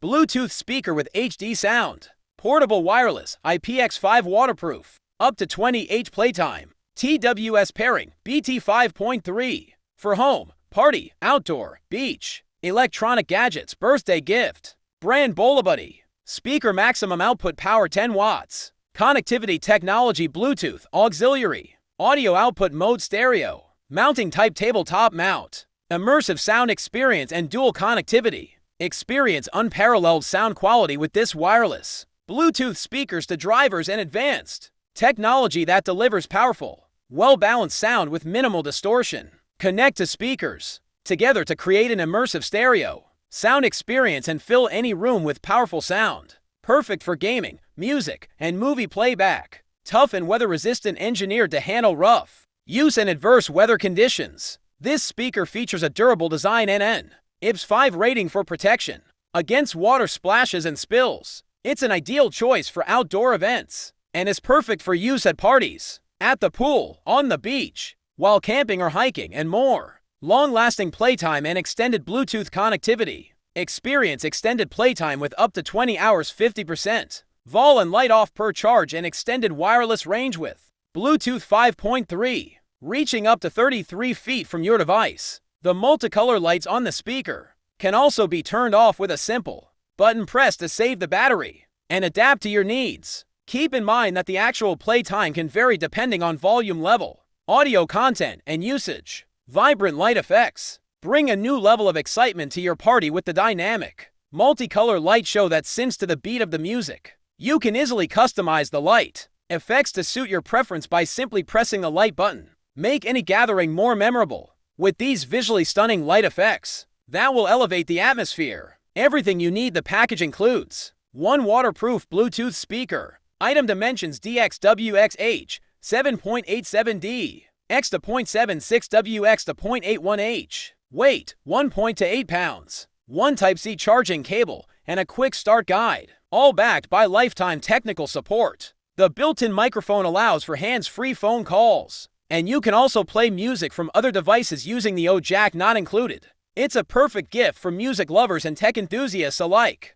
Bluetooth speaker with HD sound. Portable wireless, IPX5 waterproof. Up to 20H playtime. TWS Pairing, BT 5.3. For home, party, outdoor, beach. Electronic gadgets, birthday gift. Brand Buddy. Speaker maximum output power 10 watts. Connectivity technology Bluetooth, auxiliary. Audio output mode stereo. Mounting type tabletop mount. Immersive sound experience and dual connectivity. Experience unparalleled sound quality with this wireless Bluetooth speakers to drivers and advanced technology that delivers powerful, well-balanced sound with minimal distortion. Connect to speakers together to create an immersive stereo sound experience and fill any room with powerful sound. Perfect for gaming, music, and movie playback. Tough and weather-resistant, engineered to handle rough use and adverse weather conditions. This speaker features a durable design and IPX5 rating for protection against water splashes and spills. It's an ideal choice for outdoor events and is perfect for use at parties, at the pool, on the beach, while camping or hiking, and more. Long-lasting playtime and extended Bluetooth connectivity. Experience extended playtime with up to 20 hours 50% vol and light off per charge and extended wireless range with Bluetooth 5.3, reaching up to 33 feet from your device. The multicolor lights on the speaker can also be turned off with a simple button press to save the battery and adapt to your needs. Keep in mind that the actual playtime can vary depending on volume level, audio content, and usage. Vibrant light effects. Bring a new level of excitement to your party with the dynamic, multicolor light show that syncs to the beat of the music. You can easily customize the light effects to suit your preference by simply pressing the light button. Make any gathering more memorable with these visually stunning light effects that will elevate the atmosphere. Everything you need the package includes: 1 waterproof Bluetooth speaker. Item dimensions DXWXH 7.87D, X to 0.76W, X to 0.81H. Weight 1 to 8 pounds. 1 Type-C charging cable and a quick start guide. All backed by lifetime technical support. The built-in microphone allows for hands-free phone calls. And you can also play music from other devices using the jack not included. It's a perfect gift for music lovers and tech enthusiasts alike.